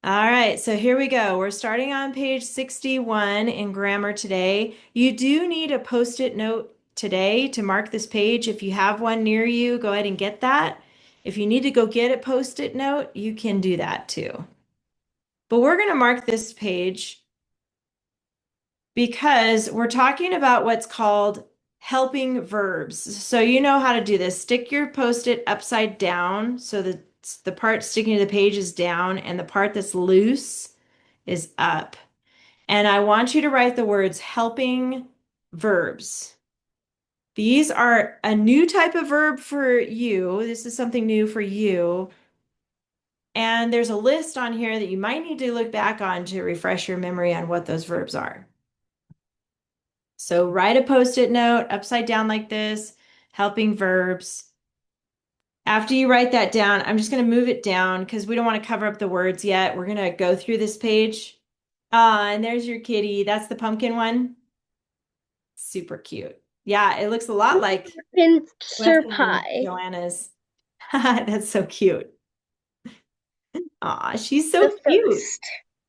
All right, so here we go. We're starting on page 61 in grammar today. You do need a post-it note today to mark this page. If you have one near you, go ahead and get that. If you need to go get a post-it note, you can do that too. But we're going to mark this page because we're talking about what's called helping verbs. So you know how to do this. Stick your post-it upside down so that the part sticking to the page is down and the part that's loose is up. And I want you to write the words helping verbs. These are a new type of verb for you. This is something new for you. And there's a list on here that you might need to look back on to refresh your memory on what those verbs are. So write a post-it note upside down like this, helping verbs. After you write that down, I'm just going to move it down because we don't want to cover up the words yet. We're going to go through this page. And there's your kitty. That's the pumpkin one. Super cute. Yeah, it looks a lot like Pincer Weston and pie. Joanna's. That's so cute. Aw, she's The so cute. first.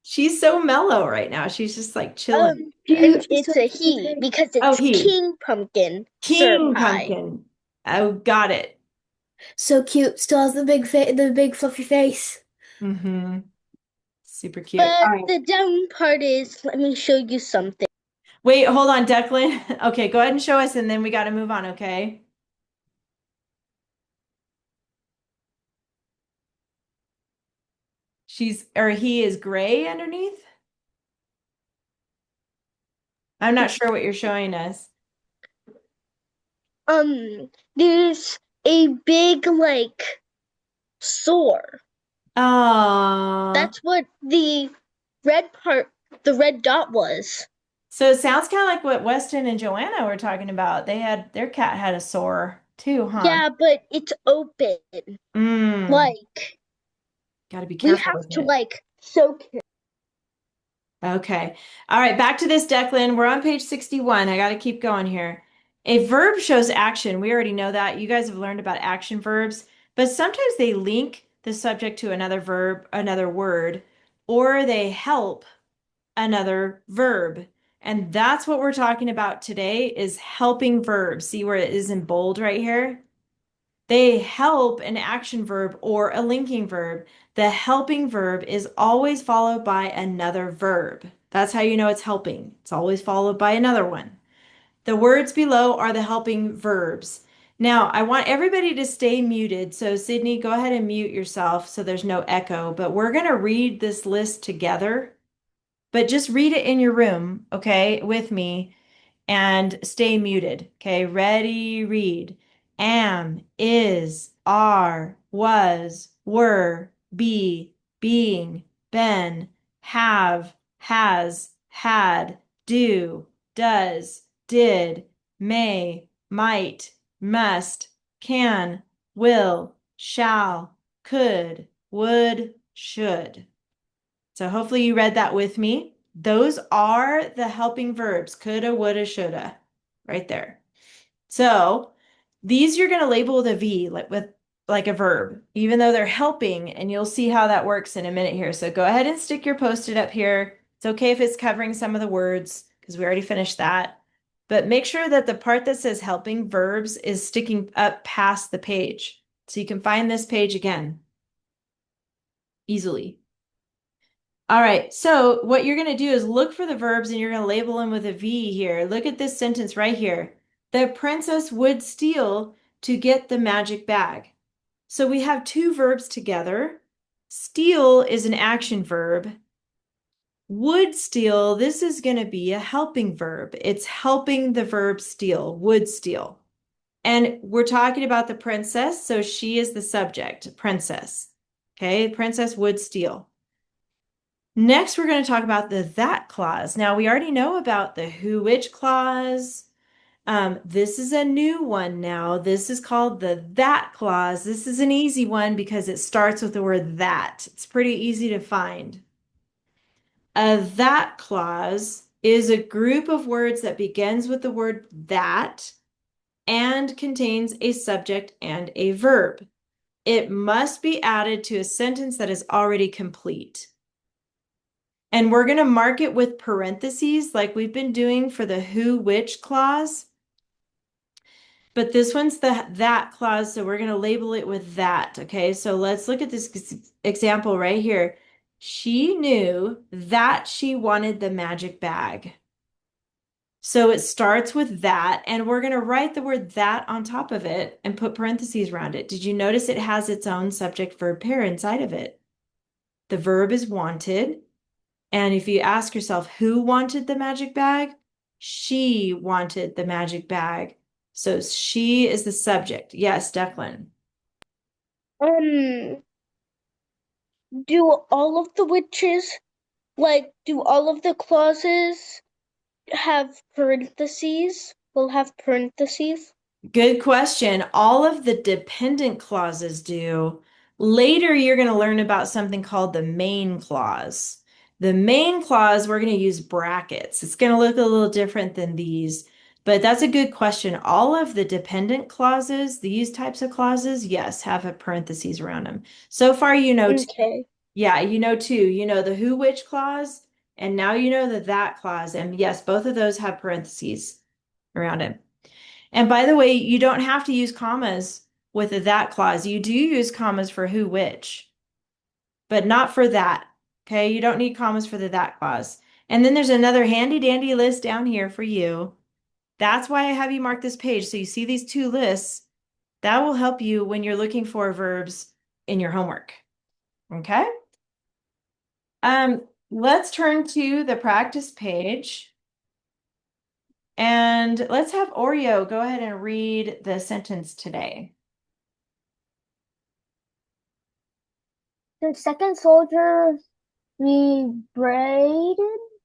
She's so mellow right now. She's just like chilling. And it's a he because Oh, it's he. King Pumpkin Sir King Pie. Pumpkin. Oh, got it. So cute. Still has the big fluffy face. Mm-hmm. Super cute. All But right. the down part is, let me show you something. Wait, hold on, Declan. Okay, go ahead and show us, and then we got to move on, okay? He is gray underneath. I'm not sure what you're showing us. There's a big sore. Oh, That's what red part, the red dot was. so it sounds kind of like what Weston and Joanna were talking about. Their cat had a sore too, huh? Yeah, but it's open. Mm, Like got to be we careful have with to it. soak it. Okay. All right, back to this, Declan. We're on page 61. I got to keep going here. A verb shows action. We already know that. You guys have learned about action verbs, but sometimes they link the subject to another verb, another word, or they help another verb. And that's what we're talking about today is helping verbs. See where it is in bold right here? They help an action verb or a linking verb. The helping verb is always followed by another verb. That's how you know it's helping. It's always followed by another one. The words below are the helping verbs. Now, I want everybody to stay muted. So, Sydney, go ahead and mute yourself so there's no echo. But we're going to read this list together, but just read it in your room, okay, with me and stay muted. Okay, ready, read. Am, is, are, was, were, be, being, been, have, has, had, do, does, did, may, might, must, can, will, shall, could, would, should. So hopefully you read that with me. Those are the helping verbs, coulda, woulda, shoulda, right there. So these you're going to label with a V, like a verb, even though they're helping, and you'll see how that works in a minute here. So go ahead and stick your post-it up here. It's okay if it's covering some of the words because we already finished that. But make sure that the part that says helping verbs is sticking up past the page so you can find this page again easily. All right, so what you're going to do is look for the verbs and you're going to label them with a V here. Look at this sentence right here. The princess would steal to get the magic bag. So we have two verbs together. Steal is an action verb. Would steal, this is going to be a helping verb. It's helping the verb steal, would steal. And we're talking about the princess, so she is the subject, princess. Okay, princess would steal. Next, we're going to talk about the that clause. Now, we already know about the who, which clause. This is a new one now. This is called the that clause. This is an easy one because it starts with the word that. It's pretty easy to find. A that clause is a group of words that begins with the word that and contains a subject and a verb. It must be added to a sentence that is already complete. And we're going to mark it with parentheses like we've been doing for the who, which clause. But this one's the that clause, so we're going to label it with that. Okay, so let's look at this example right here. She knew that she wanted the magic bag. So it starts with that, and we're going to write the word that on top of it and put parentheses around it. Did you notice it has its own subject verb pair inside of it? The verb is wanted. And if you ask yourself who wanted the magic bag, she wanted the magic bag. So she is the subject. Yes, Declan. Um, do all of the witches, do all of the clauses have parentheses? Will have parentheses? Good question. All of the dependent clauses do. Later, you're going to learn about something called the main clause. The main clause, we're going to use brackets. It's going to look a little different than these, but that's a good question. All of the dependent clauses, these types of clauses, yes, have a parentheses around them. So far, you know, Okay. yeah, you know two. You know the who, which clause, and now you know the that clause. And yes, both of those have parentheses around it. And by the way, you don't have to use commas with a that clause. You do use commas for who, which, but not for that. Okay, you don't need commas for the that clause. And then there's another handy dandy list down here for you. That's why I have you mark this page. So you see these two lists. That will help you when you're looking for verbs in your homework. Okay? Let's turn to the practice page. And let's have Oreo go ahead and read the sentence today. The second soldier remembered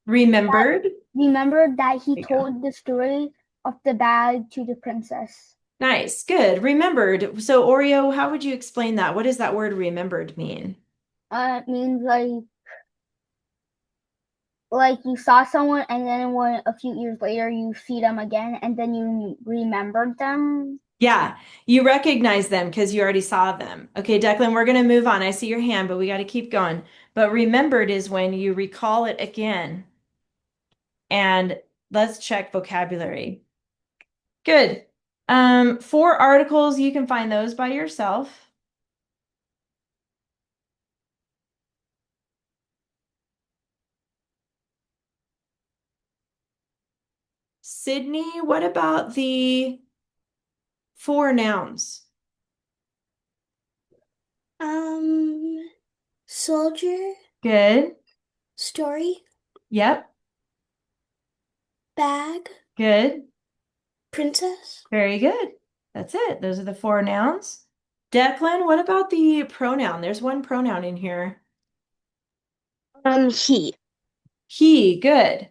Remembered. remembered that he There you go. told the story of the bag to the princess. Nice, good. Remembered. So Oreo, how would you explain that? What does that word remembered mean? It means like you saw someone and then when a few years later you see them again and then you remembered them. Yeah, you recognize them because you already saw them. Okay, Declan, we're going to move on. I see your hand, but we got to keep going. But remembered is when you recall it again. And let's check vocabulary. Good. Four articles, you can find those by yourself. Sydney, what about the four nouns? Um, soldier, Good. story, Yep. bag, Good. princess, Very good. That's it. Those are the four nouns. Declan, what about the pronoun? There's one pronoun in here. He. He, good.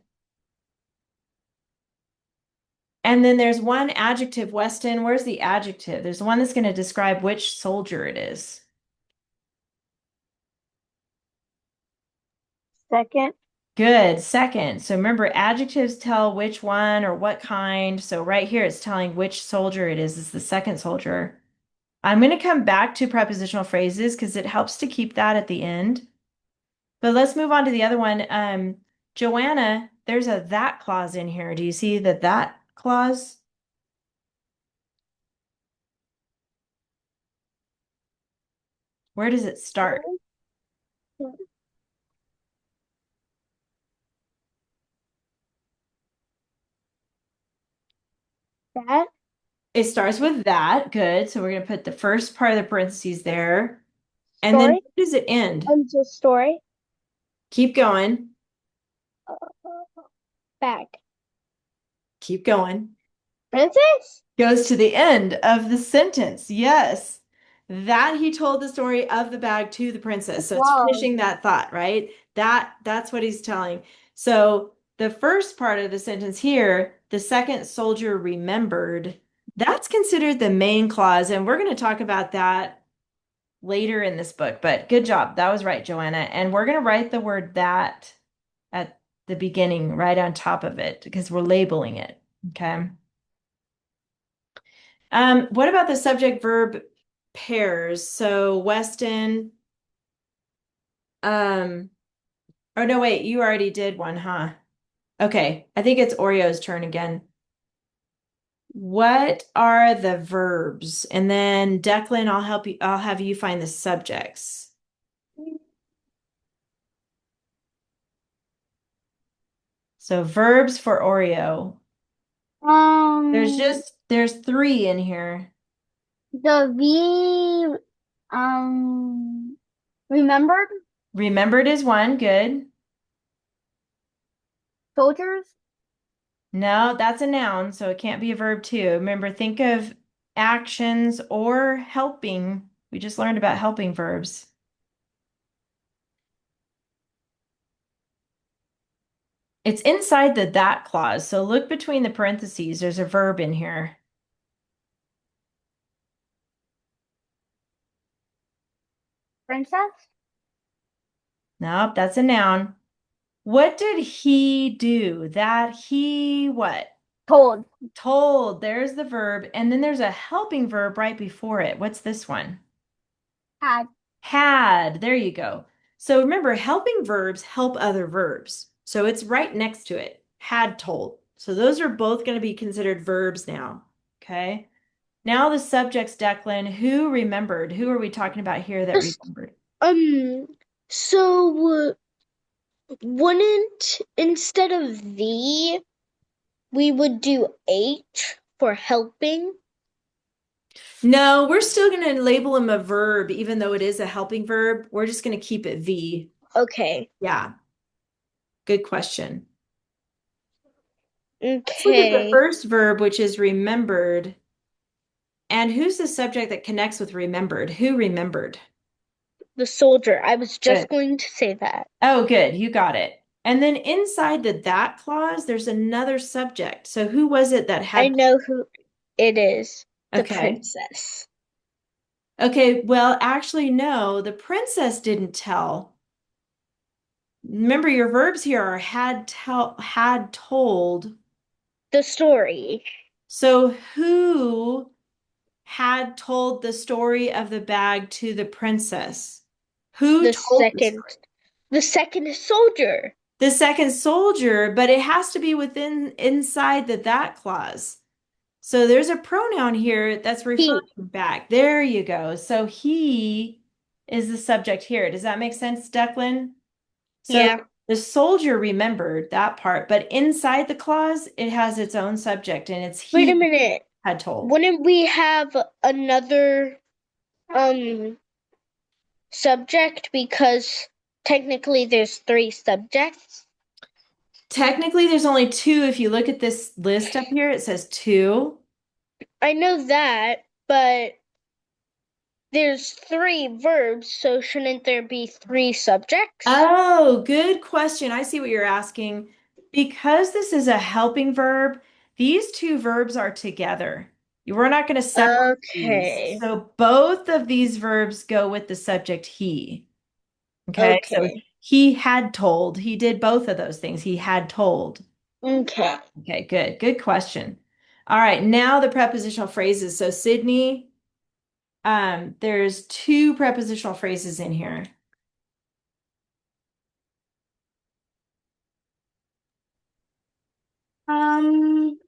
And then there's one adjective, Weston. Where's the adjective? There's one that's going to describe which soldier it is. Second. Good. Second. So remember, adjectives tell which one or what kind. So right here, it's telling which soldier it is. It's the second soldier. I'm going to come back to prepositional phrases because it helps to keep that at the end. But let's move on to the other one. Joanna, there's a that clause in here. Do you see the that clause? Where does it start? That It starts with that. Good. So we're going to put the first part of the parentheses there. And then story. where does it end? The story. Keep going. Bag. Keep going. Princess? Goes to the end of the sentence. Yes. That he told the story of the bag to the princess. So it's Wow. finishing that thought, right? That's what he's telling. So the first part of the sentence here, the second soldier remembered, that's considered the main clause, and we're going to talk about that later in this book. But good job. That was right, Joanna. And we're going to write the word that at the beginning, right on top of it, because we're labeling it. Okay. What about the subject verb pairs? So Weston, um, Oh, no, wait, you already did one, huh? Okay, I think it's Oreo's turn again. What are the verbs? And then Declan, I'll help you, I'll have you find the subjects. So verbs for Oreo. Um, There's three in here. the remembered Remembered is one, good. soldiers, No, that's a noun, so it can't be a verb too. Remember, think of actions or helping. We just learned about helping verbs. It's inside the that clause, so look between the parentheses. There's a verb in here. princess, Nope, that's a noun. What did he do? That he what? told, Told. There's the verb, and then there's a helping verb right before it. What's this one? had, Had. There you go. So remember, helping verbs help other verbs. So it's right next to it. Had told. So those are both going to be considered verbs now. Okay. Now the subjects, Declan. Who remembered? Who are we talking about here that Just remembered? um. So wouldn't instead of the we would do H for helping? No, we're still going to label him a verb, even though it is a helping verb. We're just going to keep it V. Okay. Yeah. Good question. Let's look at the Okay. first verb, which is remembered. And who's the subject that connects with remembered? Who remembered? The soldier. I was just Good. going to say that. Oh, good. You got it. And then inside the that clause, there's another subject. So who was it that I had? know who it is. The Okay. princess. Okay. Well, actually, no, the princess didn't tell. Remember, your verbs here are had tell, had told. The story. So who had told the story of the bag to the princess? Who The told the second. story? The second soldier. The second soldier, but it has to be within inside the that clause. So there's a pronoun here that's referring He. back. There you go. So he is the subject here. Does that make sense, Declan? So Yeah. the soldier remembered that part, but inside the clause, it has its own subject and it's Wait a he minute. had told. Wouldn't we have another um subject because technically there's three subjects? Technically, there's only two. If you look at this list up here, it says two. I know that, but there's three verbs, so shouldn't there be three subjects? Oh, good question. I see what you're asking. Because this is a helping verb, these two verbs are together. We're not going to separate these. Okay. So both of these verbs go with the subject he. Okay. So Okay. he had told. He did both of those things. He had told. Okay. Okay, good. Good question. All right, now the prepositional phrases. So Sydney, there's two prepositional phrases in here. Um,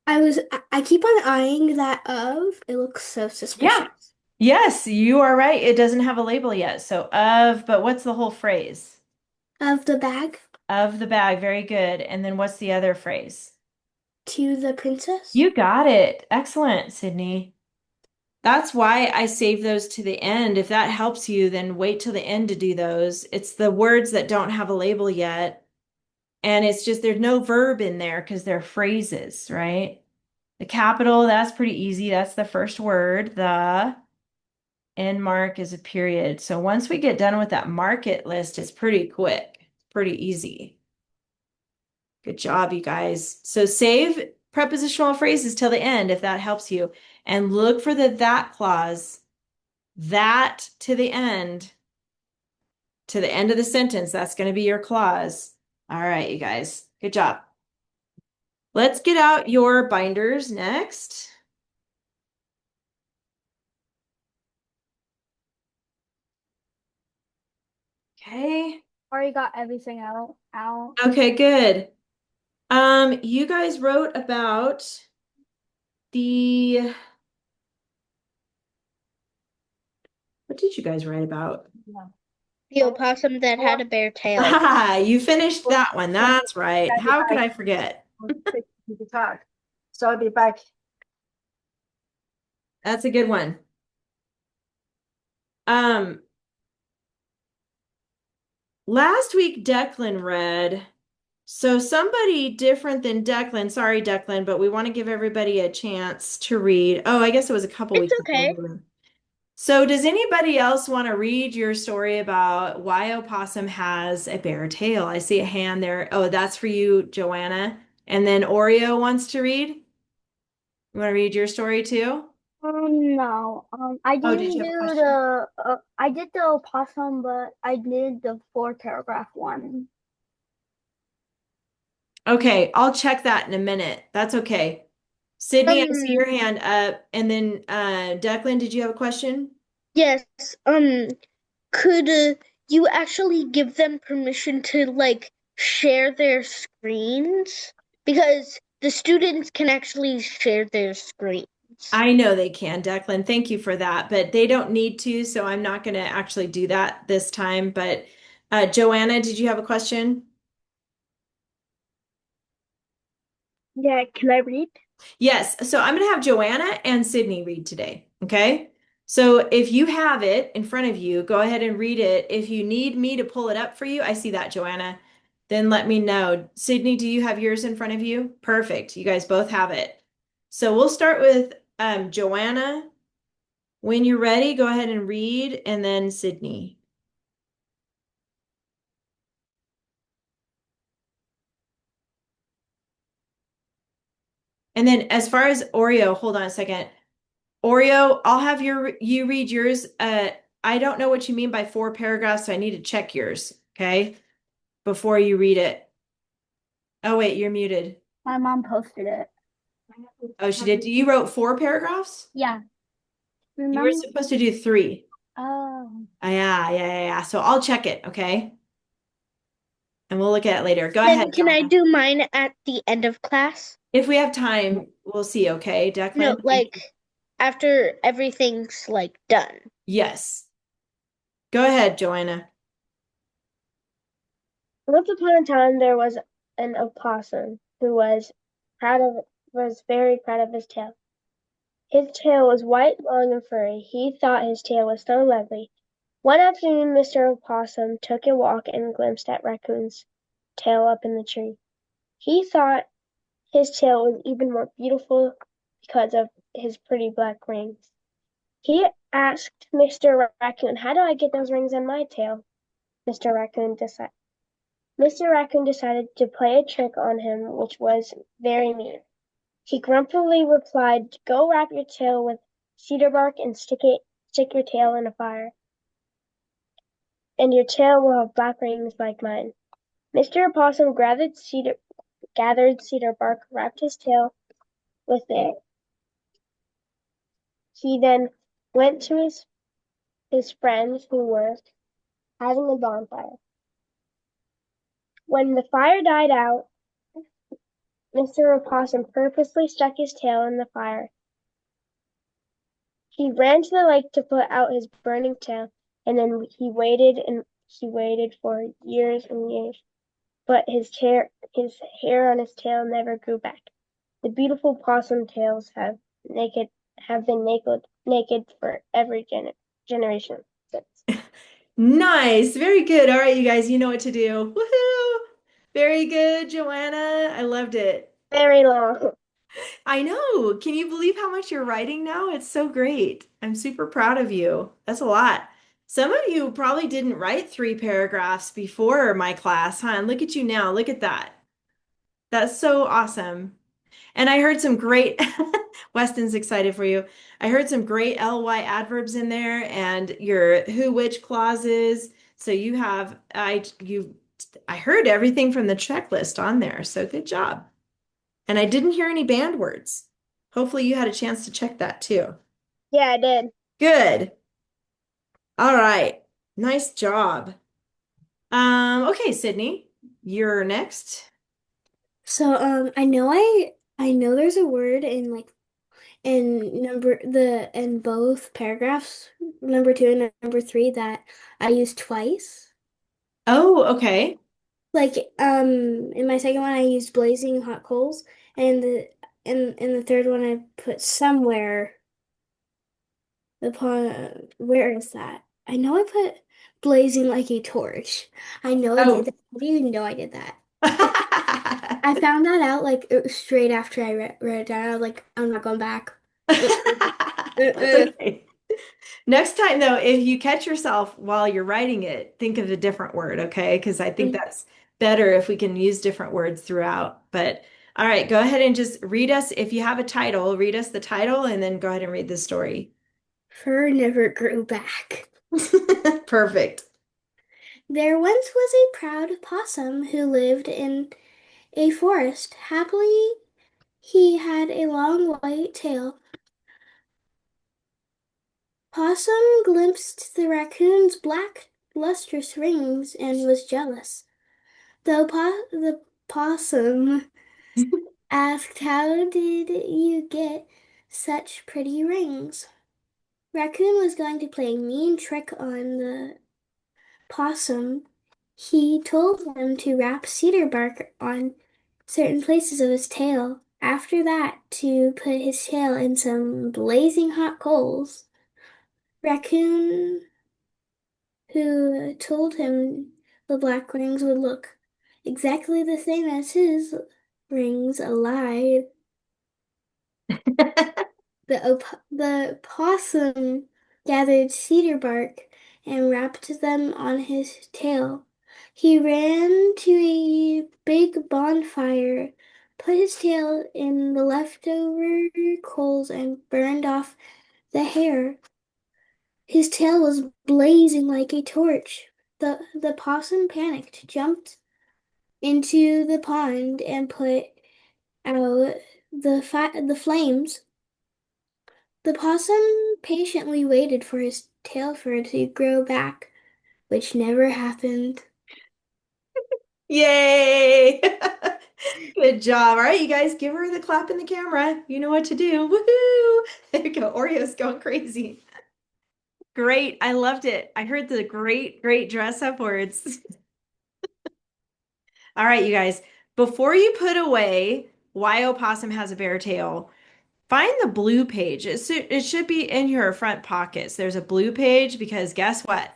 I keep on eyeing that of. It looks so Yeah. suspicious. Yes, you are right. It doesn't have a label yet. So of, but what's the whole phrase? Of the bag Of the bag. Very good. And then what's the other phrase? to the princess. You got it. Excellent, Sydney. That's why I save those to the end. If that helps you, then wait till the end to do those. It's the words that don't have a label yet. And it's just there's no verb in there because they're phrases, right? The capital, that's pretty easy. That's the first word. The end mark is a period. So once we get done with that market list, it's pretty quick. It's pretty easy. Good job, you guys. So save prepositional phrases till the end if that helps you. And look for the that clause, that to the end of the sentence. That's going to be your clause. All right, you guys. Good job. Let's get out your binders next. Okay. Already got everything out. Okay, good. You guys wrote about the, what did you guys write about? The opossum that had a bare tail. Ah, you finished that one. That's right. I'll be How could back. I forget? So I'll be back. That's a good one. Um, Last week Declan read, so somebody different than Declan, sorry Declan, but we want to give everybody a chance to read. Oh, I guess it was a couple It's weeks okay. ago. So does anybody else want to read your story about why opossum has a bare tail? I see a hand there. Oh, that's for you, Joanna. And then Oreo wants to read. You want to read your story too? No. I Oh, did didn't you have a do question? I did the opossum, but I did the 4 paragraph one. Okay, I'll check that in a minute. That's okay. Sydney, I see Um, your hand up. And then Declan, did you have a question? yes. Could you actually give them permission to like share their screens? Because the students can actually share their screens. I know they can, Declan. Thank you for that, but they don't need to, so I'm not going to actually do that this time. But Joanna, did you have a question? Yeah, can I read? Yes. So I'm going to have Joanna and Sydney read today. Okay. So if you have it in front of you, go ahead and read it. If you need me to pull it up for you, I see that, Joanna, then let me know. Sydney, do you have yours in front of you? Perfect. You guys both have it. So we'll start with Joanna. When you're ready, go ahead and read, and then Sydney. And then as far as Oreo, hold on a second. Oreo, I'll have you read yours. I don't know what you mean by 4 paragraphs, so I need to check yours, okay? Before you read it. Oh wait, you're muted. My mom posted it. Oh, she did. You wrote 4 paragraphs? Yeah. You were Remember? supposed to do 3. Oh. Yeah. So I'll check it, okay? And we'll look at it later. Go ahead, Then can I Joanna. do mine at the end of class? If we have time, we'll see, okay, No, Declan? like after everything's like done. Yes. Go ahead, Joanna. Once upon a time, there was an opossum who was very proud of his tail. His tail was white, long, and furry. He thought his tail was so lovely. One afternoon, Mr. Opossum took a walk and glimpsed at Raccoon's tail up in the tree. He thought his tail was even more beautiful because of his pretty black rings. He asked Mr. Raccoon, "How do I get those rings on my tail?" Mr. Raccoon decided. Mr. Raccoon decided to play a trick on him which was very mean. He grumpily replied, "Go wrap your tail with cedar bark and stick your tail in a fire, and your tail will have black rings like mine." Mr. Opossum gathered cedar bark, wrapped his tail with it. He then went to his friends who were having a bonfire. When the fire died out, Mr. Opossum purposely stuck his tail in the fire. He ran to the lake to put out his burning tail, and then he waited for years and years, but his hair on his tail never grew back. The beautiful possum tails have been naked for every generation since. Nice. Very good. All right, you guys, you know what to do. Woohoo! Very good, Joanna. I loved it. Very long. I know. Can you believe how much you're writing now? It's so great. I'm super proud of you. That's a lot. Some of you probably didn't write 3 paragraphs before my class, huh? And look at you now. Look at that. That's so awesome. And I heard some great, Weston's excited for you. I heard some great ly adverbs in there and your who, which clauses. So you have, I heard everything from the checklist on there. So good job. And I didn't hear any banned words. Hopefully you had a chance to check that too. Yeah, I did. Good. All right. Nice job. Okay, Sydney, you're next. So I know there's a word in both paragraphs, number two and number three, that I used twice. Oh, okay. Like in my second one I used blazing hot coals, and in the third one I put somewhere upon where is that? I know I put blazing like a torch. I know I did Oh. that. I didn't even know I did that. I found that out like straight after I read it down. I was like, I'm not going back. That's Uh-uh. okay. Next time, though, if you catch yourself while you're writing it, think of a different word, okay? Because I think that's better if we can use different words throughout. But all right, go ahead and just read us. If you have a title, read us the title and then go ahead and read the story. Fur never grew back. Perfect. There once was a proud possum who lived in a forest. Happily, he had a long white tail. Possum glimpsed the raccoon's black, lustrous rings and was jealous. The possum asked, "How did you get such pretty rings?" Raccoon was going to play a mean trick on the possum. He told him to wrap cedar bark on certain places of his tail. After that, to put his tail in some blazing hot coals. Raccoon, who told him the black rings would look exactly the same as his rings, lied. The possum gathered cedar bark and wrapped them on his tail. He ran to a big bonfire, put his tail in the leftover coals, and burned off the hair. His tail was blazing like a torch. The possum panicked, jumped into the pond, and put out the flames. The possum patiently waited for his tail fur to grow back, which never happened. Yay! Good job. All right, you guys, give her the clap in the camera. You know what to do. Woohoo! There you go. Oreo's going crazy. Great. I loved it. I heard the great dress up words. All right, you guys, before you put away Why Opossum Has a Bare Tail, find the blue page. It should be in your front pockets. There's a blue page because guess what?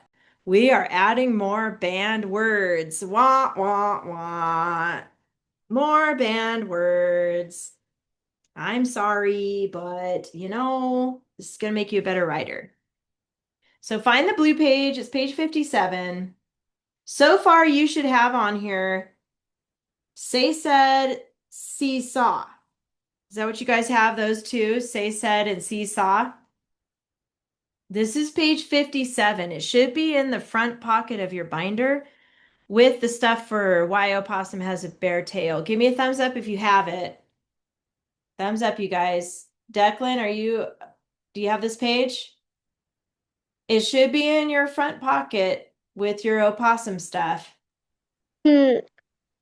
We are adding more banned words. Wah, wah, wah. More banned words. I'm sorry, but this is going to make you a better writer. So find the blue page. It's page 57. So far, you should have on here say, said, seesaw. Is that what you guys have, those two? Say, said, and seesaw? This is page 57. It should be in the front pocket of your binder with the stuff for why opossum has a bare tail. Give me a thumbs up if you have it. Thumbs up, you guys. Declan, do you have this page? It should be in your front pocket with your opossum stuff. Hmm,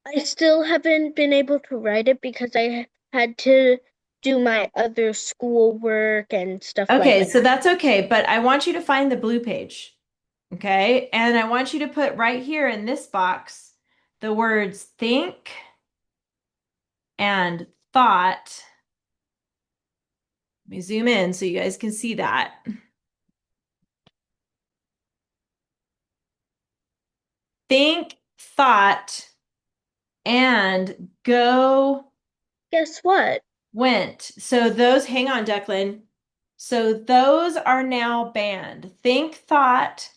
I still haven't been able to write it because I had to do my other schoolwork and stuff like Okay, that. so that's okay, but I want you to find the blue page. Okay, and I want you to put right here in this box the words think and thought. Let me zoom in so you guys can see that. Think, thought, and go, Guess what? went. So those, hang on, Declan. So those are now banned. Think, thought,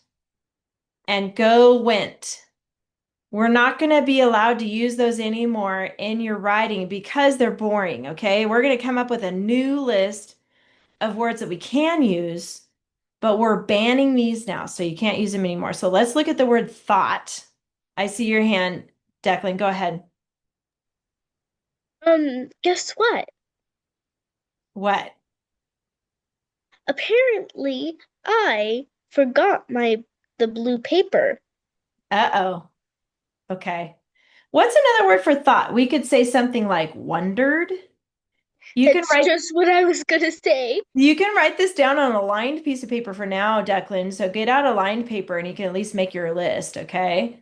and go, went. We're not going to be allowed to use those anymore in your writing because they're boring, okay? We're going to come up with a new list of words that we can use, but we're banning these now, so you can't use them anymore. So let's look at the word thought. I see your hand, Declan. Go ahead. Guess what? What? Apparently, I forgot the blue paper. Uh-oh. Okay. What's another word for thought? We could say something like wondered. It's just what I was gonna say. You can write this down on a lined piece of paper for now, Declan. So get out a lined paper and you can at least make your list, okay?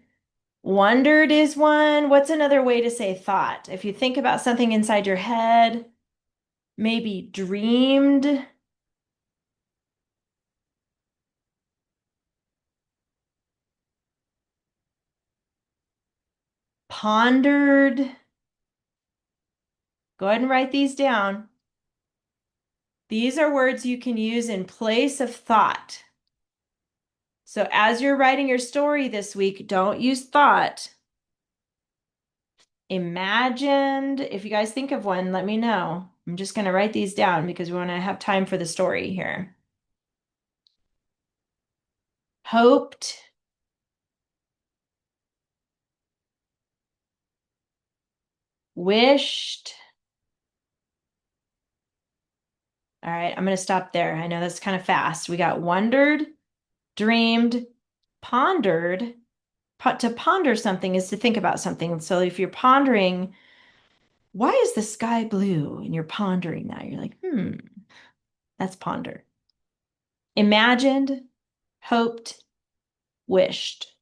Wondered is one. What's another way to say thought? If you think about something inside your head, maybe dreamed. Pondered. Go ahead and write these down. These are words you can use in place of thought. So as you're writing your story this week, don't use thought. Imagined. If you guys think of one, let me know. I'm just going to write these down because we want to have time for the story here. Hoped. Wished. All right, I'm going to stop there. I know that's kind of fast. We got wondered, dreamed, pondered. To ponder something is to think about something. So if you're pondering, why is the sky blue? And you're pondering that, you're like, that's ponder. Imagined, hoped, wished.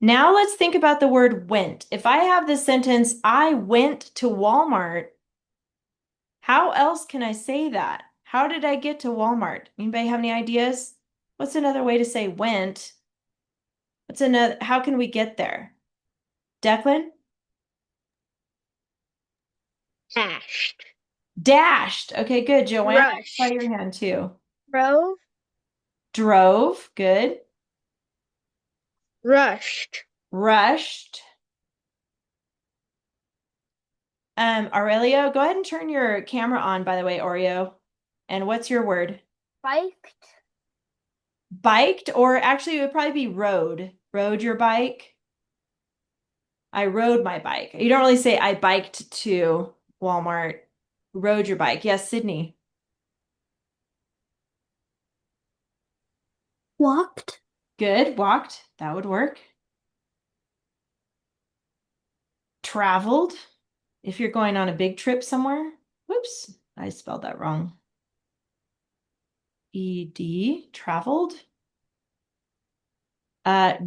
Now let's think about the word went. If I have this sentence, I went to Walmart, how else can I say that? How did I get to Walmart? Anybody have any ideas? What's another way to say went? How can we get there? Declan? Dashed. Dashed. Okay, good. Joanna, try Rushed. your hand too. Drove. Drove. Good. Rushed. Rushed. Aurelio, go ahead and turn your camera on, by the way, Oreo. And what's your word? Biked. Biked, or actually it would probably be rode. Rode your bike. I rode my bike. You don't really say I biked to Walmart. Rode your bike. Yes, Sydney. Walked. Good. Walked. That would work. Traveled. If you're going on a big trip somewhere. Whoops, I spelled that wrong. ED. Traveled.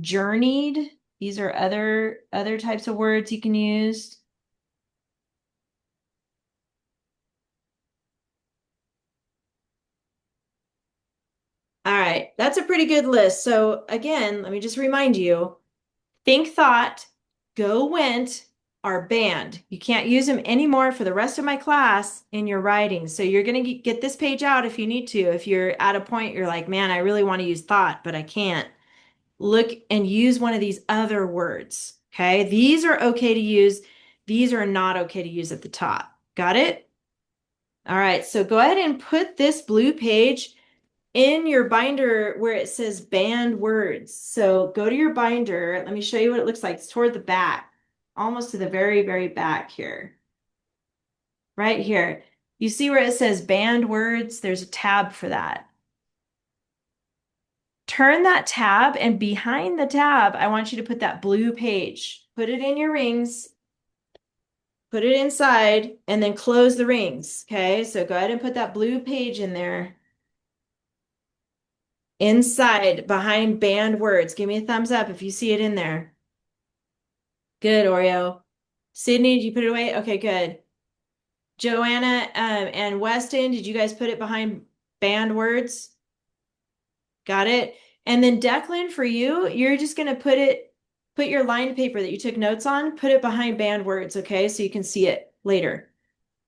Journeyed. These are other types of words you can use. All right, that's a pretty good list. So again, let me just remind you, think thought, go went are banned. You can't use them anymore for the rest of my class in your writing. So you're going to get this page out if you need to. If you're at a point you're like, man, I really want to use thought, but I can't. Look and use one of these other words. Okay, these are okay to use. These are not okay to use at the top. Got it? All right, so go ahead and put this blue page in your binder where it says banned words. So go to your binder. Let me show you what it looks like. It's toward the back, almost to the very, very back here. Right here. You see where it says banned words? There's a tab for that. Turn that tab, and behind the tab, I want you to put that blue page. Put it in your rings. Put it inside, and then close the rings. Okay, so go ahead and put that blue page in there. Inside, behind banned words. Give me a thumbs up if you see it in there. Good, Oreo. Sydney, did you put it away? Okay, good. Joanna and Weston, did you guys put it behind banned words? Got it? And then Declan, for you, you're just gonna put your lined paper that you took notes on, put it behind banned words, okay? So you can see it later.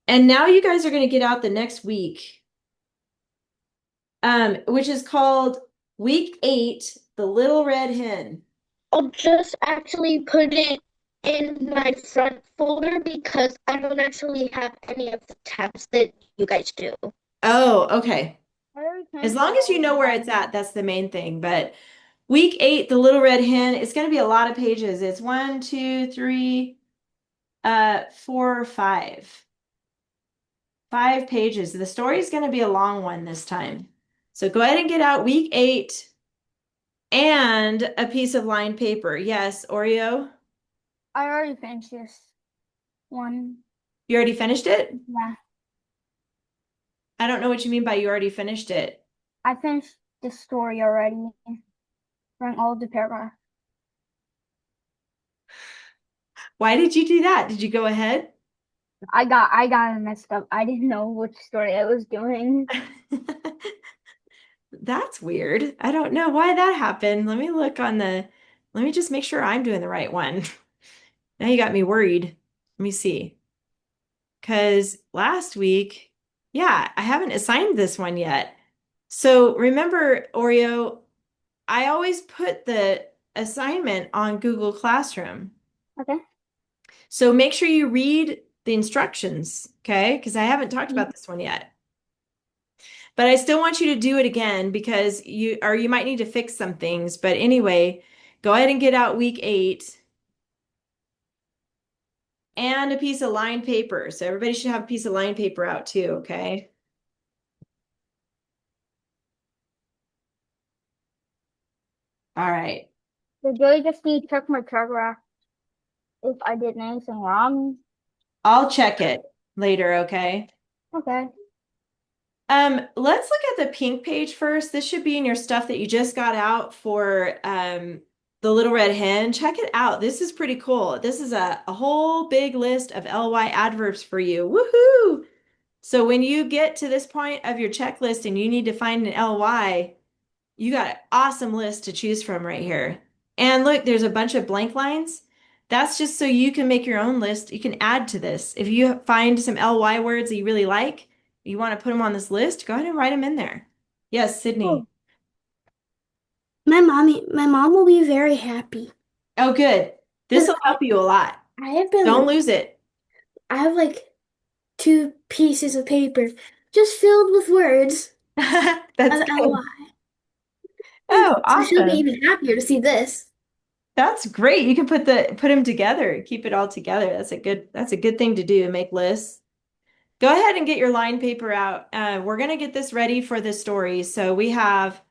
And now you guys are gonna get out the next week, which is called Week 8, The Little Red Hen. I'll just actually put it in my front folder because I don't actually have any of the tabs that you guys do. Oh, okay. As long as you know where it's at, that's the main thing. But Week 8, The Little Red Hen, it's going to be a lot of pages. It's 1, 2, 3, 4, 5. 5 pages. The story is going to be a long one this time. So go ahead and get out Week 8, and a piece of lined paper. Yes, Oreo? I already finished this one. You already finished it? Yeah, I don't know what you mean by you already finished it. I finished the story already, writing all of the paragraphs. Why did you do that? Did you go ahead? I got it messed up. I didn't know which story I was doing. That's weird. I don't know why that happened. Let me just make sure I'm doing the right one. Now you got me worried. Let me see. Because last week, yeah, I haven't assigned this one yet. So remember, Oreo, I always put the assignment on Google Classroom. Okay. So make sure you read the instructions, okay? Because I haven't talked about this one yet. But I still want you to do it again because you might need to fix some things. But anyway, go ahead and get out week 8 and a piece of lined paper. So everybody should have a piece of lined paper out too, okay? All right. Did Joey just need to check my paragraph if I did anything wrong? I'll check it later, okay? Okay. Let's look at the pink page first. This should be in your stuff that you just got out for the Little Red Hen. Check it out. This is pretty cool. This is a whole big list of LY adverbs for you. Woohoo! So when you get to this point of your checklist and you need to find an LY, you got an awesome list to choose from right here. And look, there's a bunch of blank lines. That's just so you can make your own list. You can add to this. If you find some LY words that you really like, you want to put them on this list, go ahead and write them in there. Yes, Sydney. Oh, My mom will be very happy Oh, good. This because will help you a lot. I have been Don't lose it. I have like 2 pieces of paper just filled with words That's of good. LY. And Oh, so she'll be awesome. even happier to see this. That's great. You can put them together, keep it all together. That's a good thing to do, make lists. Go ahead and get your line paper out. We're gonna get this ready for the story. So we have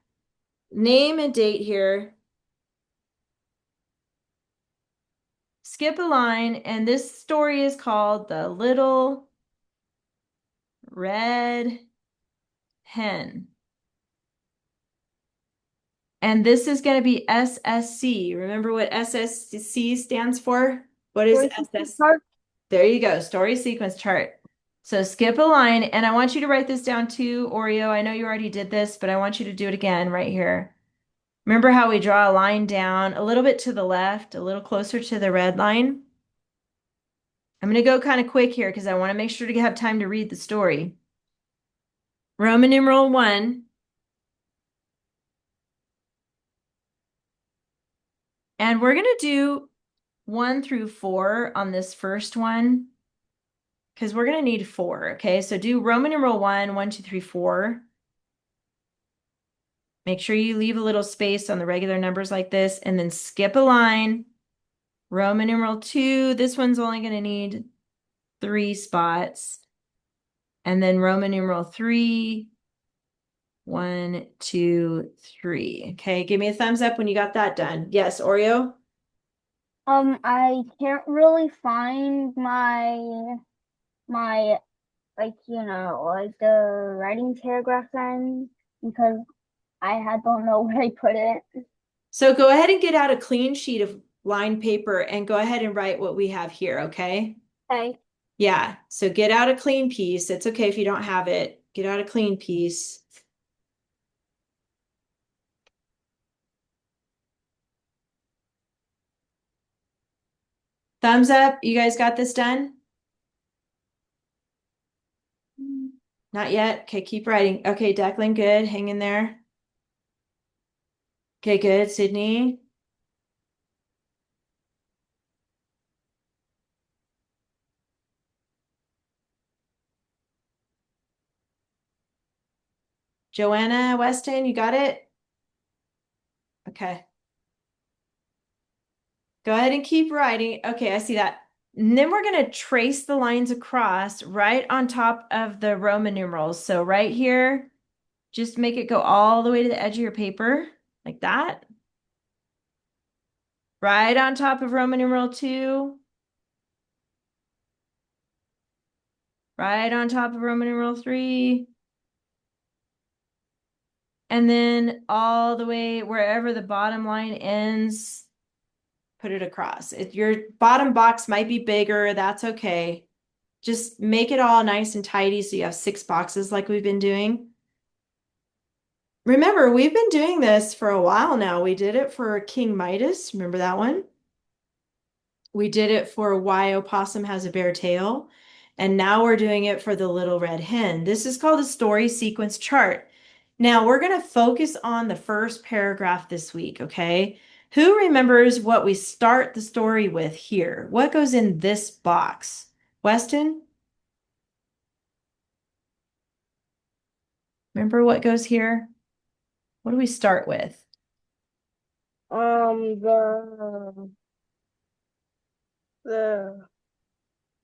name and date here. Skip a line, and this story is called The Little Red Hen. And this is going to be SSC. Remember what SSC stands for? What is story sequence SS? chart. There you go, story sequence chart. So skip a line, and I want you to write this down too, Oreo. I know you already did this, but I want you to do it again right here. Remember how we draw a line down a little bit to the left, a little closer to the red line? I'm going to go kind of quick here because I want to make sure to have time to read the story. Roman numeral 1. And we're going to do 1 through 4 on this first one because we're going to need 4. Okay, so do Roman numeral 1, 1, 2, 3, 4. Make sure you leave a little space on the regular numbers like this and then skip a line. Roman numeral 2, this one's only going to need 3 spots. And then Roman numeral 3, 1, 2, 3. Okay, give me a thumbs up when you got that done. Yes, Oreo? I can't really find my like like the writing paragraph then because don't know where I put it. So go ahead and get out a clean sheet of lined paper and go ahead and write what we have here, okay? Okay. Yeah, so get out a clean piece. It's okay if you don't have it. Get out a clean piece. Thumbs up. You guys got this done? Not yet. Okay, keep writing. Okay, Declan, good. Hang in there. Okay, good. Sydney. Joanna Weston, you got it? Okay. Go ahead and keep writing. Okay, I see that. And then we're going to trace the lines across right on top of the Roman numerals. So right here, just make it go all the way to the edge of your paper like that. right on top of Roman numeral 2, right on top of Roman numeral 3, and then all the way wherever the bottom line ends, put it across. If your bottom box might be bigger, that's okay. Just make it all nice and tidy so you have 6 boxes like we've been doing. Remember, we've been doing this for a while now. We did it for King Midas. Remember that one? We did it for Why Opossum Has a Bare Tail. And now we're doing it for the Little Red Hen. This is called a story sequence chart. Now we're going to focus on the first paragraph this week, okay? Who remembers what we start the story with here? What goes in this box? Weston? Remember what goes here? What do we start with? The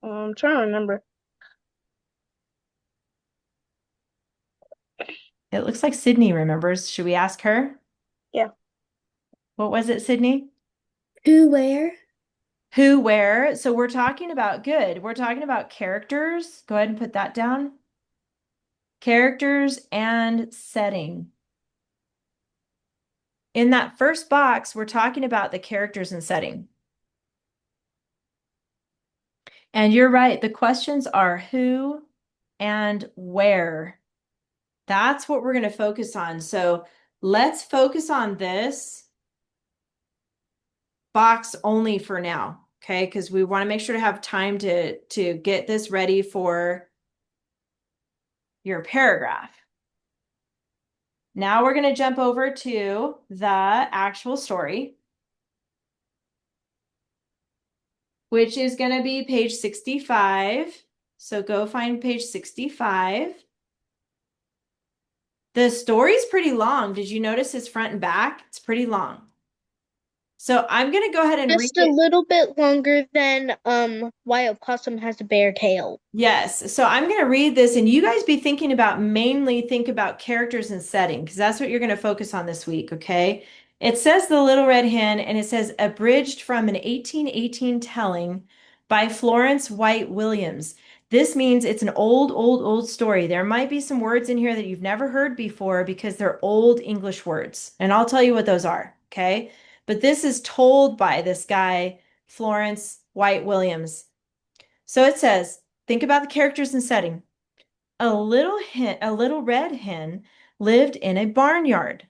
I'm trying to remember. It looks like Sydney remembers. Should we ask her? Yeah. What was it, Sydney? Who, where? Who, where? So we're talking about good. We're talking about characters. Go ahead and put that down. Characters and setting. In that first box, we're talking about the characters and setting. And you're right. The questions are who and where. That's what we're going to focus on. So let's focus on this box only for now, okay? Because we want to make sure to have time to get this ready for your paragraph. Now we're going to jump over to the actual story, which is going to be page 65. So go find page 65. The story's pretty long. Did you notice it's front and back? It's pretty long. So I'm going to go ahead and read Just a it. little bit longer than Why a Possum Has a Bare Tail. Yes. So I'm going to read this and you guys be thinking about mainly think about characters and setting because that's what you're going to focus on this week, okay? It says The Little Red Hen and it says abridged from an 1818 telling by Florence White Williams. This means it's an old story. There might be some words in here that you've never heard before because they're old English words. And I'll tell you what those are, okay? But this is told by this guy, Florence White Williams. So it says, think about the characters and setting. A little red hen lived in a barnyard.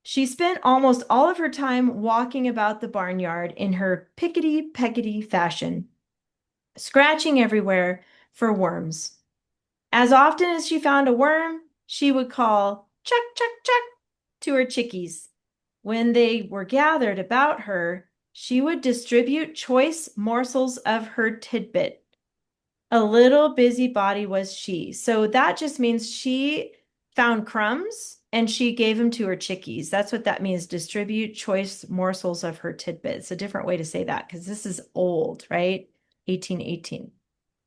She spent almost all of her time walking about the barnyard in her pickety-peckety fashion, scratching everywhere for worms. As often as she found a worm, she would call chuck, chuck, chuck to her chickies. When they were gathered about her, she would distribute choice morsels of her tidbit. A little busybody was she. So that just means she found crumbs and she gave them to her chickies. That's what that means. Distribute choice morsels of her tidbit. It's a different way to say that because this is old, right? 1818.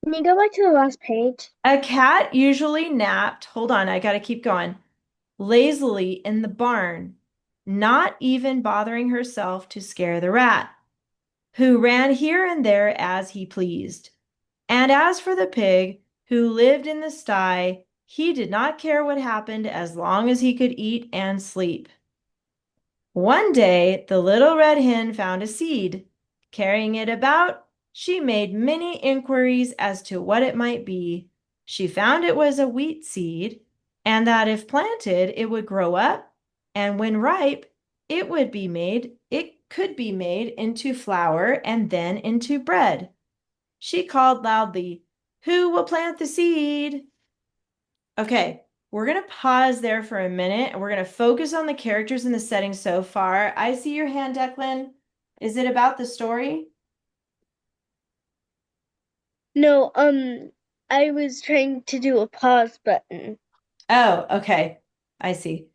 Can you go back to the last page? A cat usually napped. Hold on, I got to keep going. Lazily in the barn, not even bothering herself to scare the rat, who ran here and there as he pleased. And as for the pig, who lived in the sty, he did not care what happened as long as he could eat and sleep. One day, the little red hen found a seed. Carrying it about, she made many inquiries as to what it might be. She found it was a wheat seed, and that if planted, it would grow up, and when ripe, it could be made into flour and then into bread. She called loudly, "Who will plant the seed?" Okay, we're going to pause there for a minute and we're going to focus on the characters and the settings so far. I see your hand, Declan. Is it about the story? No, I was trying to do a pause button. Oh, okay. I see.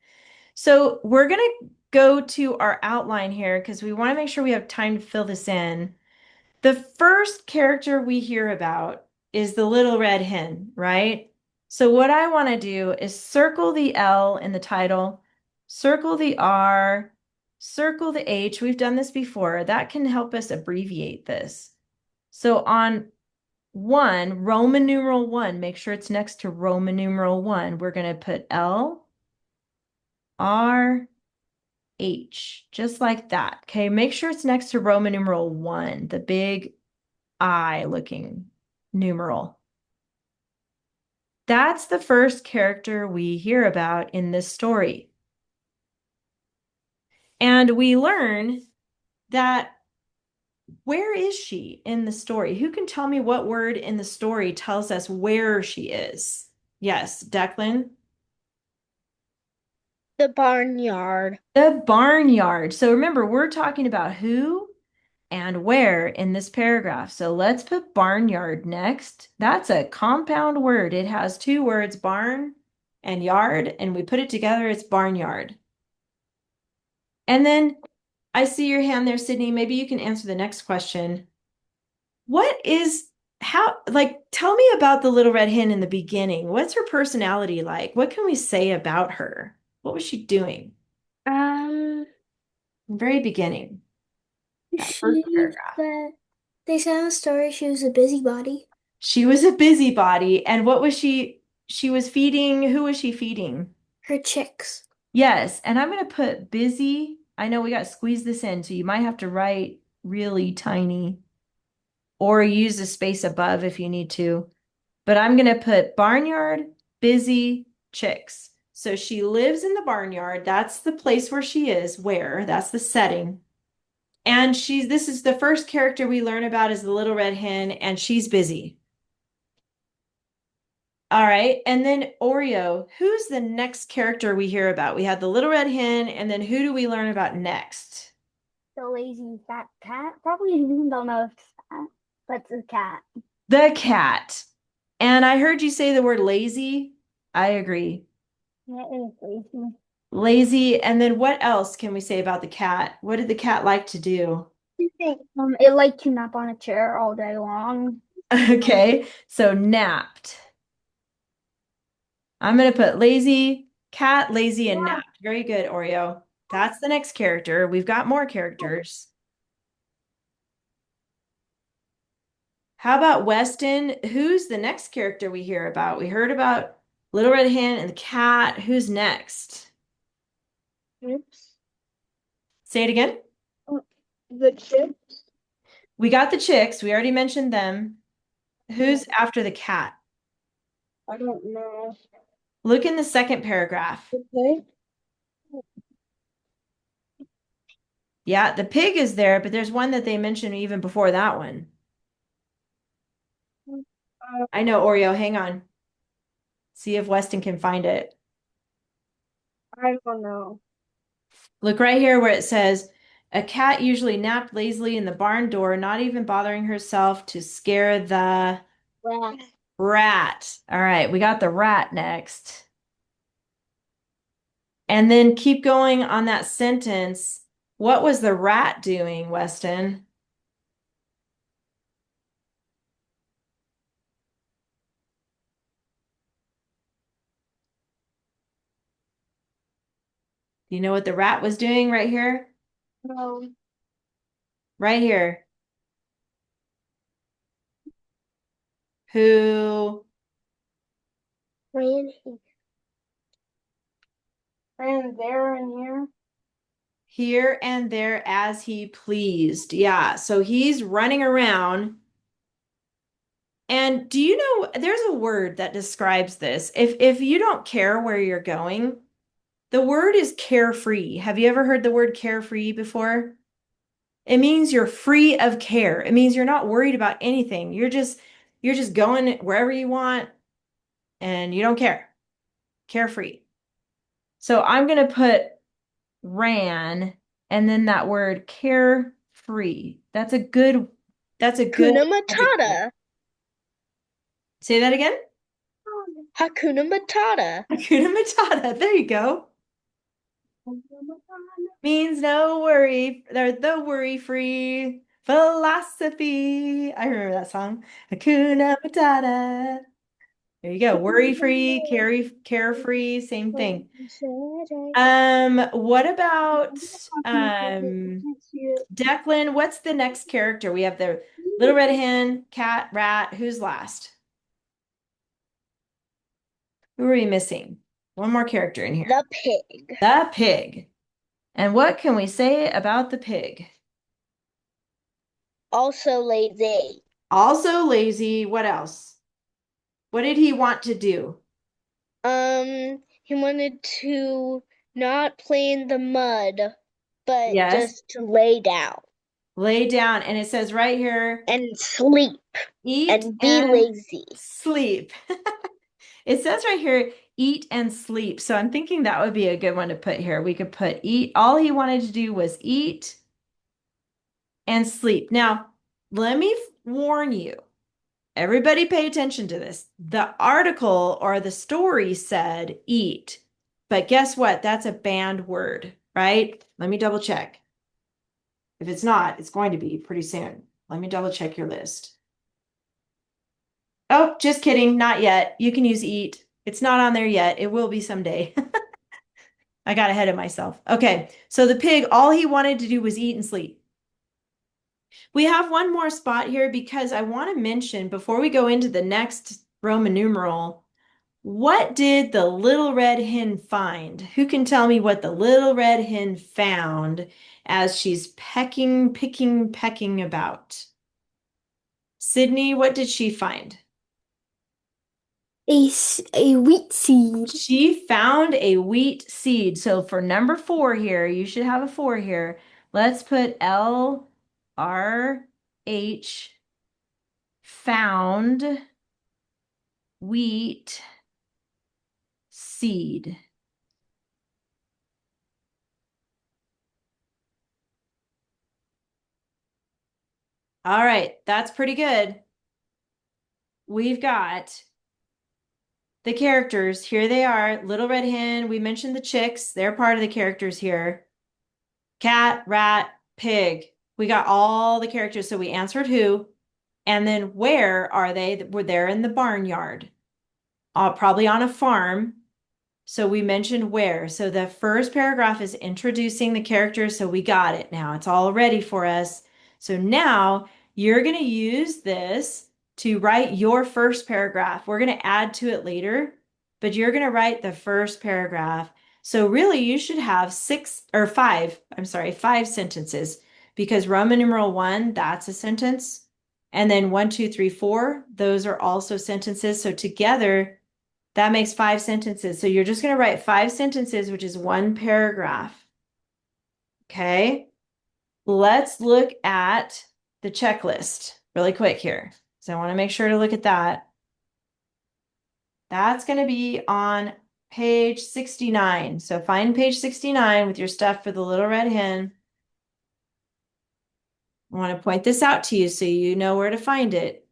So we're going to go to our outline here because we want to make sure we have time to fill this in. The first character we hear about is the little red hen, right? So what I want to do is circle the L in the title, circle the R, circle the H. We've done this before. That can help us abbreviate this. So on 1, Roman numeral 1, make sure it's next to Roman numeral 1. We're going to put L, R, H, just like that. Okay, make sure it's next to Roman numeral 1, the big I looking numeral. That's the first character we hear about in this story. And we learn that where is she in the story? Who can tell me what word in the story tells us where she is? Yes, Declan. The barnyard. The barnyard. So remember, we're talking about who and where in this paragraph. So let's put barnyard next. That's a compound word. It has two words, barn and yard, and we put it together, it's barnyard. And then I see your hand there, Sydney. Maybe you can answer the next question. Tell me about the little red hen in the beginning. What's her personality like? What can we say about her? What was she doing? Very beginning, that first She paragraph. said they said in the story she was a busybody. She was a busybody. And what was she? She was feeding, who was she feeding? Her chicks. Yes, and I'm going to put busy. I know we got to squeeze this in, so you might have to write really tiny or use the space above if you need to. But I'm going to put barnyard, busy, chicks. So she lives in the barnyard. That's the place where she is. Where? That's the setting. And this is the first character we learn about is the little red hen, and she's busy. All right. And then Oreo, who's the next character we hear about? We had the little red hen, and then who do we learn about next? The lazy fat cat. Probably you don't know if it's that, but it's a cat. The cat. And I heard you say the word lazy. I agree. Yeah, it is lazy. Lazy. And then what else can we say about the cat? What did the cat like to do? It liked to nap on a chair all day long. Okay. So napped. I'm going to put lazy, cat, lazy, and napped. Very good, Oreo. That's the next character. We've got more characters. How about Weston? Who's the next character we hear about? We heard about Little Red Hen and the cat. Who's next? Oops. Say it again. The chips. We got the chicks. We already mentioned them. Who's after the cat? I don't know. Look in the second paragraph. Okay. Yeah, the pig is there, but there's one that they mentioned even before that one. I know, Oreo. Hang on. See if Weston can find it. I don't know. Look right here where it says, a cat usually napped lazily in the barn door, not even bothering herself to scare the Rat. rat. All right, we got the rat next. And then keep going on that sentence. What was the rat doing, Weston? Do you know what the rat was doing right here? No. Right here. Who? Ran here. Ran there and here. Here and there as he pleased. Yeah, so he's running around. And do you know there's a word that describes this? If you don't care where you're going, the word is carefree. Have you ever heard the word carefree before? It means you're free of care. It means you're not worried about anything. You're just going wherever you want and you don't care. Carefree. So I'm going to put ran and then that word carefree. That's a good Hakuna Matata. Say that again. Hakuna Matata. Hakuna Matata. There you go. Means no worry. They're the worry-free philosophy. I remember that song. Hakuna Matata. There you go. Worry-free, carefree, same thing. What about Declan? What's the next character? We have the little red hen, cat, rat. Who's last? Who are we missing? One more character in here. The pig. The pig. And what can we say about the pig? Also lazy. Also lazy. What else? What did he want to do? He wanted to not play in the mud, but Yes. just to lay down Lay down. And it says right here, and sleep eat and be and lazy. sleep. It says right here, eat and sleep. So I'm thinking that would be a good one to put here. We could put eat. All he wanted to do was eat and sleep. Now, let me warn you. Everybody pay attention to this. The article or the story said eat, but guess what? That's a banned word, right? Let me double check. If it's not, it's going to be pretty soon. Let me double check your list. Oh, just kidding. Not yet. You can use eat. It's not on there yet. It will be someday. I got ahead of myself. Okay, so the pig, all he wanted to do was eat and sleep. We have one more spot here because I want to mention before we go into the next Roman numeral, what did the little red hen find? Who can tell me what the little red hen found as she's pecking about? Sydney, what did she find? A wheat seed. She found a wheat seed. So for number 4 here, you should have a 4 here. Let's put LRH found wheat seed. All right, that's pretty good. We've got the characters. Here they are. Little red hen. We mentioned the chicks. They're part of the characters here. Cat, rat, pig. We got all the characters. So we answered who. And then where are they? We're there in the barnyard. Probably on a farm. So we mentioned where. So the first paragraph is introducing the characters. So we got it now. It's all ready for us. So now you're going to use this to write your first paragraph. We're going to add to it later, but you're going to write the first paragraph. So really you should have 5 sentences because Roman numeral 1, that's a sentence. And then 1, 2, 3, 4, those are also sentences. So together, that makes 5 sentences. So you're just going to write 5 sentences, which is 1 paragraph. Okay. Let's look at the checklist really quick here. So I want to make sure to look at that. That's going to be on page 69. So find page 69 with your stuff for the little red hen. I want to point this out to you so you know where to find it.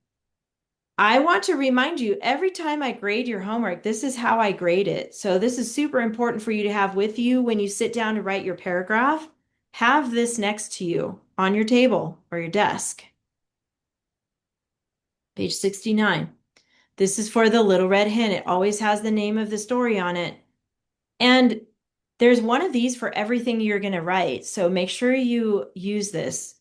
I want to remind you every time I grade your homework, this is how I grade it. So this is super important for you to have with you when you sit down to write your paragraph. Have this next to you on your table or your desk. Page 69. This is for the little red hen. It always has the name of the story on it. And there's one of these for everything you're going to write. So make sure you use this.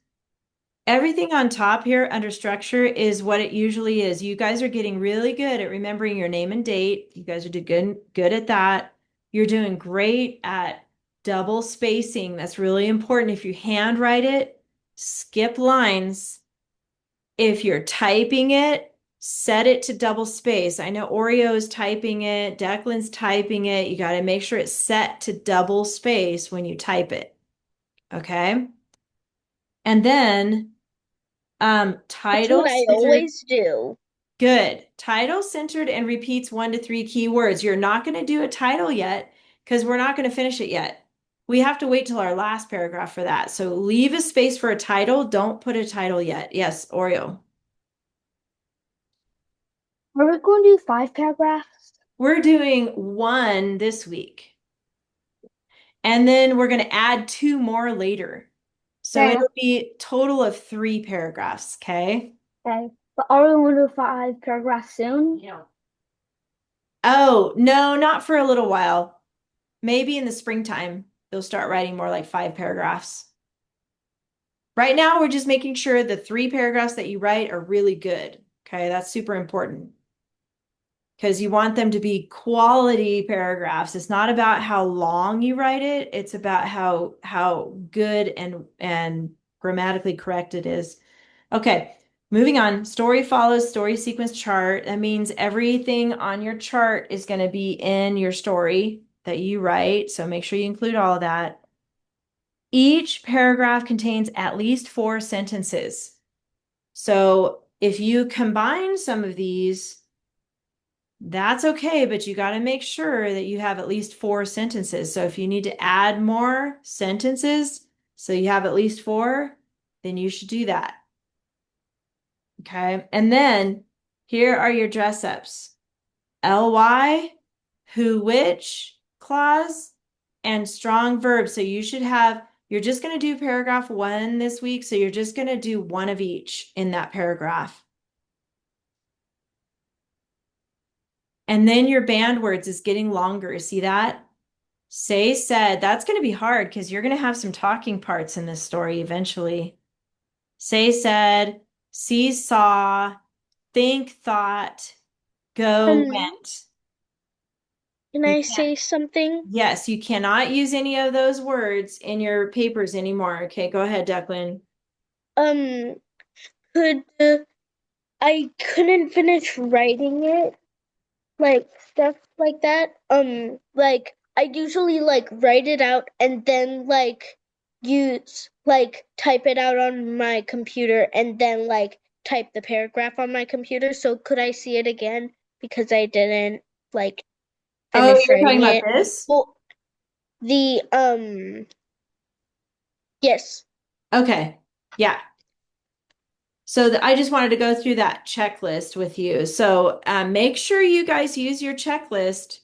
Everything on top here under structure is what it usually is. You guys are getting really good at remembering your name and date. You guys are doing good at that. You're doing great at double spacing. That's really important. If you handwrite it, skip lines. If you're typing it, set it to double space. I know Oreo's typing it, Declan's typing it. You got to make sure it's set to double space when you type it. Okay? And then That's title what I centered. always do. Good. Title centered and repeats 1 to 3 keywords. You're not going to do a title yet because we're not going to finish it yet. We have to wait till our last paragraph for that. So leave a space for a title. Don't put a title yet. Yes, Oreo. Are we going to do 5 paragraphs? We're doing 1 this week. And then we're going to add 2 more later. So Okay. it'll be a total of 3 paragraphs, okay? Okay. But are we going to do 5 paragraphs soon? Yeah. Oh, no, not for a little while. Maybe in the springtime, they'll start writing more like 5 paragraphs. Right now, we're just making sure the 3 paragraphs that you write are really good. Okay, that's super important because you want them to be quality paragraphs. It's not about how long you write it, it's about how good and grammatically correct it is. Okay, moving on. Story follows story sequence chart. That means everything on your chart is going to be in your story that you write. So make sure you include all of that. Each paragraph contains at least 4 sentences. So if you combine some of these, that's okay, but you got to make sure that you have at least 4 sentences. So if you need to add more sentences, so you have at least 4, then you should do that. Okay. And then here are your dress ups. LY, who, which clause, and strong verbs. So you should have, you're just going to do paragraph 1 this week. So you're just going to do 1 of each in that paragraph. And then your band words is getting longer. See that? Say, said. That's going to be hard because you're going to have some talking parts in this story eventually. Say, said, see, saw, think, thought, go, Um, went. can You I can't. say something? Yes, you cannot use any of those words in your papers anymore. Okay, go ahead, Declan. Um, could I couldn't finish writing it, like stuff like that. Like I usually like write it out and then like use like type it out on my computer and then like type the paragraph on my computer. So could I see it again because I didn't like Oh, finish you're talking writing about it? this? Well, the yes. Okay. Yeah. So I just wanted to go through that checklist with you. So make sure you guys use your checklist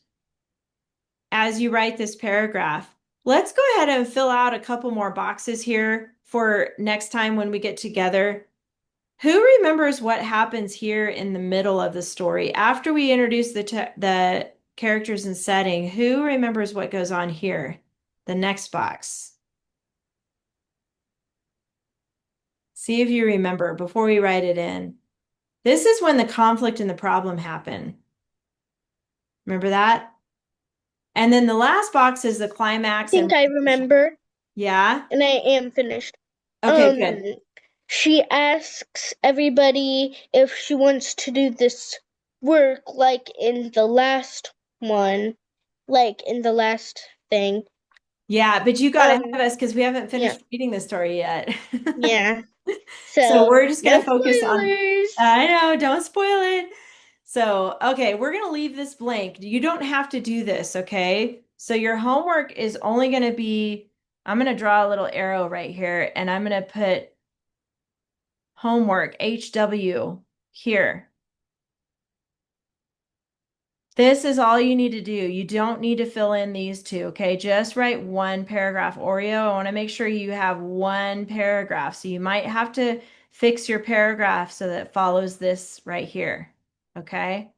as you write this paragraph. Let's go ahead and fill out a couple more boxes here for next time when we get together. Who remembers what happens here in the middle of the story? After we introduce the characters and setting, who remembers what goes on here? The next box. See if you remember before we write it in. This is when the conflict and the problem happen. Remember that? And then the last box is the I climax and think I remember, yeah. and I am finished. Okay, Um, good. she asks everybody if she wants to do this work like in the last one, like in the last thing. Yeah, but you got ahead of Um, us because we haven't yeah, finished reading the story yet. yeah. So So, we're just no gonna focus on, spoilers. I know, don't spoil it. So, okay, we're gonna leave this blank. You don't have to do this, okay? So your homework is only gonna be, I'm gonna draw a little arrow right here and I'm gonna put homework, HW, here. This is all you need to do. You don't need to fill in these two, okay? Just write 1 paragraph. Oreo, I want to make sure you have 1 paragraph. So you might have to fix your paragraph so that it follows this right here, okay?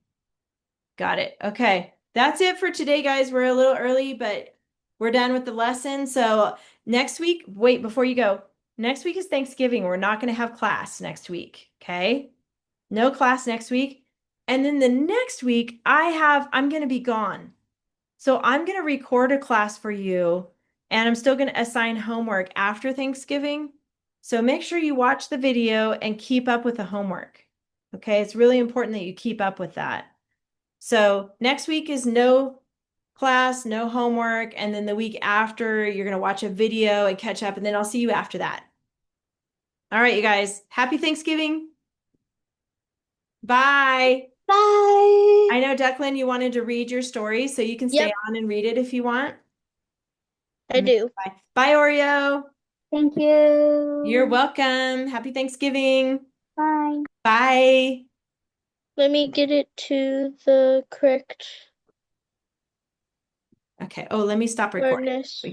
Got it. Okay. That's it for today, guys. We're a little early, but we're done with the lesson. So next week, wait, before you go, next week is Thanksgiving. We're not going to have class next week, okay? No class next week. And then the next week, I'm going to be gone. So I'm going to record a class for you and I'm still going to assign homework after Thanksgiving. So make sure you watch the video and keep up with the homework. Okay, it's really important that you keep up with that. So next week is no class, no homework. And then the week after, you're going to watch a video and catch up. And then I'll see you after that. All right, you guys, happy Thanksgiving. Bye. Bye. I know, Declan, you wanted to read your story, so you can stay Yep, on and read it if you want. I do. Bye. Bye, Oreo. Thank You're you. welcome. Happy Thanksgiving. Bye. Bye. Let me get it to the correct Okay. Oh, let me stop recording. hardness.